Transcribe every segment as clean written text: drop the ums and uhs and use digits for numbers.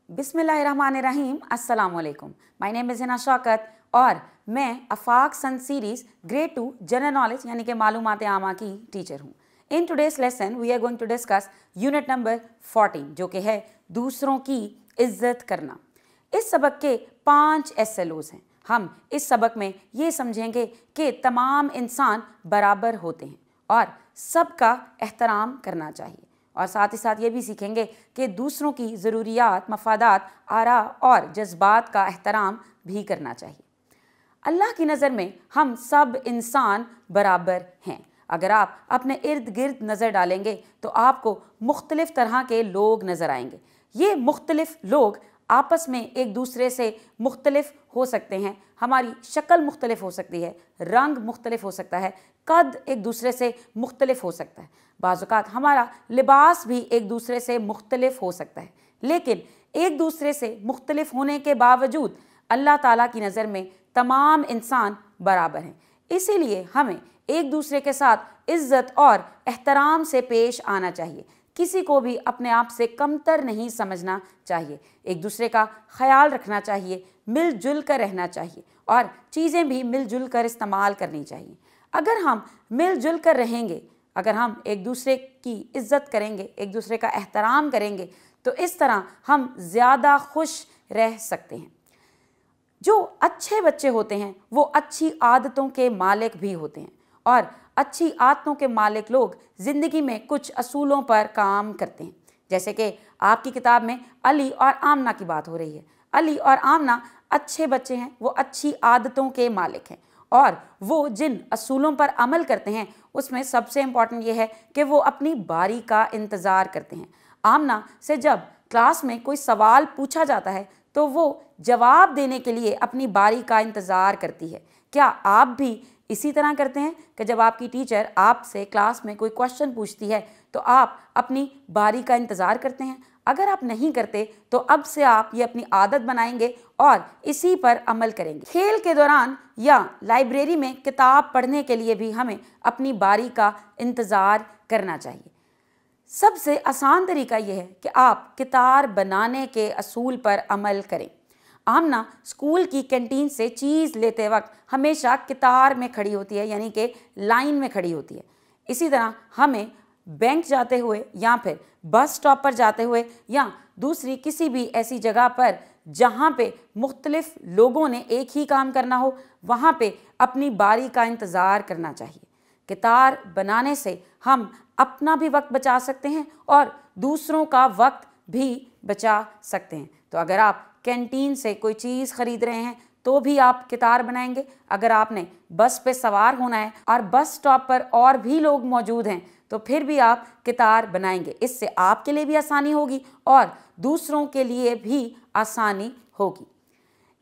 बिस्मिल्लाहिर्रहमानिर्रहीम, अस्सलाम वालेकुम। My name is Hina Shaukat और मैं Afaq sun series grade 2 general knowledge यानी कि मालूमात आमा की टीचर हूँ। In today's lesson we are going to discuss unit number 14 जो कि है दूसरों की इज्जत करना। इस सबक के 5 SLOs हैं। हम इस सबक में ये समझेंगे कि तमाम इंसान बराबर होते हैं और सबका एहतराम करना चाहिए, और साथ ही साथ ये भी सीखेंगे कि दूसरों की ज़रूरियात, मफादात, आरा और जज्बात का एहतराम भी करना चाहिए। अल्लाह की नज़र में हम सब इंसान बराबर हैं। अगर आप अपने इर्द गिर्द नज़र डालेंगे तो आपको मुख्तलिफ़ तरह के लोग नज़र आएंगे। ये मुख्तलिफ़ लोग आपस में एक दूसरे से मुख्तलिफ हो सकते हैं। हमारी शक्ल मुख्तलिफ हो सकती है, रंग मुख्तलिफ हो सकता है, कद एक दूसरे से मुख्तलिफ हो सकता है, बाज़ औक़ात हमारा लिबास भी एक दूसरे से मुख्तलिफ हो सकता है। लेकिन एक दूसरे से मुख्तलिफ होने के बावजूद अल्लाह ताला की नज़र में तमाम इंसान बराबर हैं। इसीलिए हमें एक दूसरे के साथ इज़्ज़त और एहतराम से पेश आना चाहिए। किसी को भी अपने आप से कमतर नहीं समझना चाहिए। एक दूसरे का ख्याल रखना चाहिए, मिलजुल कर रहना चाहिए और चीज़ें भी मिलजुल कर इस्तेमाल करनी चाहिए। अगर हम मिलजुल कर रहेंगे, अगर हम एक दूसरे की इज़्ज़त करेंगे, एक दूसरे का एहतराम करेंगे, तो इस तरह हम ज़्यादा खुश रह सकते हैं। जो अच्छे बच्चे होते हैं वो अच्छी आदतों के मालिक भी होते हैं, और अच्छी आदतों के मालिक लोग ज़िंदगी में कुछ असूलों पर काम करते हैं। जैसे कि आपकी किताब में अली और आमना की बात हो रही है। अली और आमना अच्छे बच्चे हैं, वो अच्छी आदतों के मालिक हैं, और वो जिन असूलों पर अमल करते हैं उसमें सबसे इम्पॉर्टेंट ये है कि वो अपनी बारी का इंतज़ार करते हैं। आमना से जब क्लास में कोई सवाल पूछा जाता है तो वो जवाब देने के लिए अपनी बारी का इंतज़ार करती है। क्या आप भी इसी तरह करते हैं कि जब आपकी टीचर आपसे क्लास में कोई क्वेश्चन पूछती है तो आप अपनी बारी का इंतज़ार करते हैं? अगर आप नहीं करते तो अब से आप ये अपनी आदत बनाएंगे और इसी पर अमल करेंगे। खेल के दौरान या लाइब्रेरी में किताब पढ़ने के लिए भी हमें अपनी बारी का इंतज़ार करना चाहिए। सबसे आसान तरीका यह है कि आप कितार बनाने के असूल पर अमल करें। आमना स्कूल की कैंटीन से चीज़ लेते वक्त हमेशा कितार में खड़ी होती है, यानी कि लाइन में खड़ी होती है। इसी तरह हमें बैंक जाते हुए या फिर बस स्टॉप पर जाते हुए या दूसरी किसी भी ऐसी जगह पर जहाँ पे मुख्तलिफ लोगों ने एक ही काम करना हो, वहाँ पे अपनी बारी का इंतज़ार करना चाहिए। कितार बनाने से हम अपना भी वक्त बचा सकते हैं और दूसरों का वक्त भी बचा सकते हैं। तो अगर आप कैंटीन से कोई चीज़ ख़रीद रहे हैं तो भी आप कितार बनाएंगे। अगर आपने बस पे सवार होना है और बस स्टॉप पर और भी लोग मौजूद हैं तो फिर भी आप कितार बनाएंगे। इससे आपके लिए भी आसानी होगी और दूसरों के लिए भी आसानी होगी।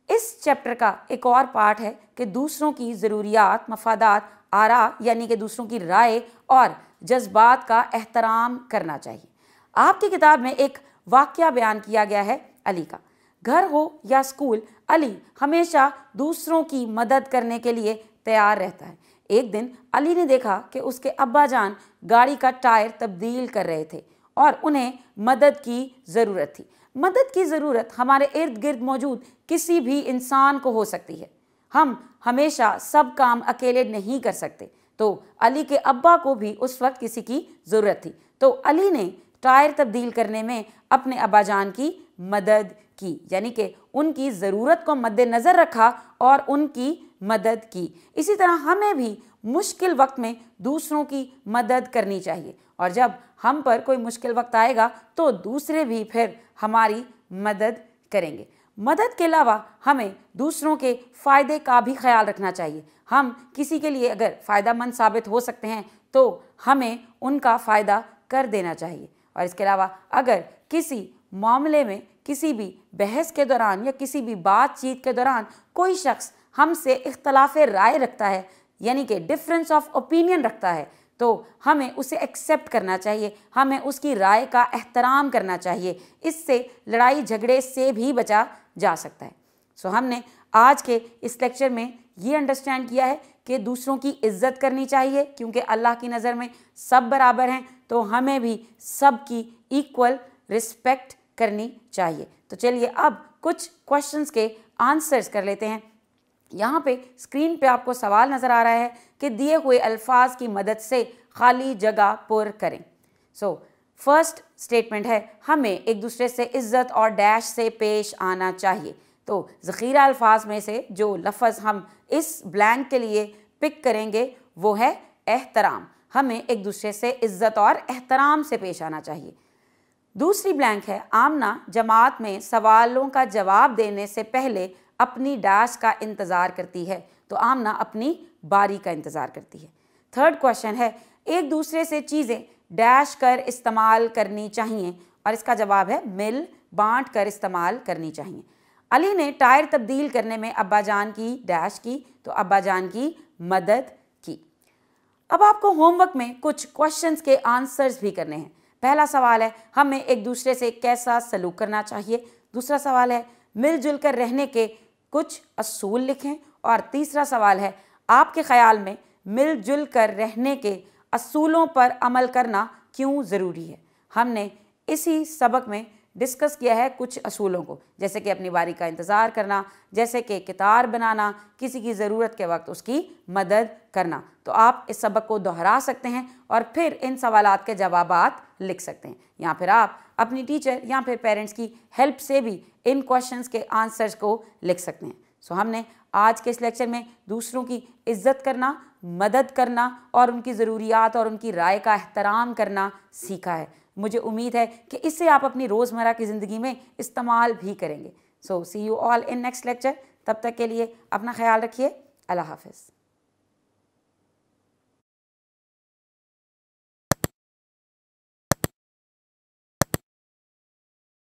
इस चैप्टर का एक और पार्ट है कि दूसरों की ज़रूरियात, मफादात, आरा यानी कि दूसरों की राय और जज्बात का एहतराम करना चाहिए। आपकी किताब में एक वाक़या बयान किया गया है अली का। घर हो या स्कूल, अली हमेशा दूसरों की मदद करने के लिए तैयार रहता है। एक दिन अली ने देखा कि उसके अब्बा जान गाड़ी का टायर तब्दील कर रहे थे और उन्हें मदद की ज़रूरत थी। मदद की ज़रूरत हमारे इर्द गिर्द मौजूद किसी भी इंसान को हो सकती है। हम हमेशा सब काम अकेले नहीं कर सकते, तो अली के अब्बा को भी उस वक्त किसी की ज़रूरत थी। तो अली ने टायर तब्दील करने में अपने अब्बा जान की मदद की, यानी कि उनकी ज़रूरत को मद्देनज़र रखा और उनकी मदद की। इसी तरह हमें भी मुश्किल वक्त में दूसरों की मदद करनी चाहिए, और जब हम पर कोई मुश्किल वक्त आएगा तो दूसरे भी फिर हमारी मदद करेंगे। मदद के अलावा हमें दूसरों के फ़ायदे का भी ख्याल रखना चाहिए। हम किसी के लिए अगर फ़ायदेमंद साबित हो सकते हैं तो हमें उनका फ़ायदा कर देना चाहिए। और इसके अलावा अगर किसी मामले में, किसी भी बहस के दौरान या किसी भी बातचीत के दौरान कोई शख्स हमसे इख्तलाफ राय रखता है, यानी कि डिफरेंस ऑफ ओपिनियन रखता है, तो हमें उसे एक्सेप्ट करना चाहिए, हमें उसकी राय का एहतराम करना चाहिए। इससे लड़ाई झगड़े से भी बचा जा सकता है। सो हमने आज के इस लेक्चर में ये अंडरस्टैंड किया है कि दूसरों की इज्जत करनी चाहिए, क्योंकि अल्लाह की नज़र में सब बराबर हैं, तो हमें भी सब की इक्वल रिस्पेक्ट करनी चाहिए। तो चलिए अब कुछ क्वेश्चंस के आंसर्स कर लेते हैं। यहाँ पे स्क्रीन पे आपको सवाल नज़र आ रहा है कि दिए हुए अल्फाज की मदद से खाली जगह पुर करें। सो फर्स्ट स्टेटमेंट है, हमें एक दूसरे से इज़्ज़त और डैश से पेश आना चाहिए। तो ज़ख़ीरा अल्फाज में से जो लफ्ज़ हम इस ब्लैंक के लिए पिक करेंगे वो है एहतराम। हमें एक दूसरे से इज़्ज़त और एहतराम से पेश आना चाहिए। दूसरी ब्लैंक है, आमना जमात में सवालों का जवाब देने से पहले अपनी डैश का इंतज़ार करती है। तो आमना अपनी बारी का इंतज़ार करती है। थर्ड क्वेश्चन है, एक दूसरे से चीज़ें डैश कर इस्तेमाल करनी चाहिए, और इसका जवाब है मिल बांट कर इस्तेमाल करनी चाहिए। अली ने टायर तब्दील करने में अब्बा जान की डैश की, तो अब्बा जान की मदद की। अब आपको होमवर्क में कुछ क्वेश्चंस के आंसर्स भी करने हैं। पहला सवाल है, हमें एक दूसरे से कैसा सलूक करना चाहिए। दूसरा सवाल है, मिलजुल कर रहने के कुछ असूल लिखें। और तीसरा सवाल है, आपके ख्याल में मिलजुल कर रहने के असूलों पर अमल करना क्यों ज़रूरी है। हमने इसी सबक में डिस्कस किया है कुछ असूलों को, जैसे कि अपनी बारी का इंतज़ार करना, जैसे कि कितार बनाना, किसी की ज़रूरत के वक्त उसकी मदद करना। तो आप इस सबक को दोहरा सकते हैं और फिर इन सवालात के जवाबात लिख सकते हैं, या फिर आप अपनी टीचर या फिर पेरेंट्स की हेल्प से भी इन क्वेश्चंस के आंसर्स को लिख सकते हैं। सो हमने आज के इस लेक्चर में दूसरों की इज़्ज़त करना, मदद करना और उनकी ज़रूरियात और उनकी राय का एहतराम करना सीखा है। मुझे उम्मीद है कि इससे आप अपनी रोज़मर्रा की ज़िंदगी में इस्तेमाल भी करेंगे। So see you all in next lecture. तब तक के लिए अपना ख्याल रखिए। अल्लाह हाफ़िज़।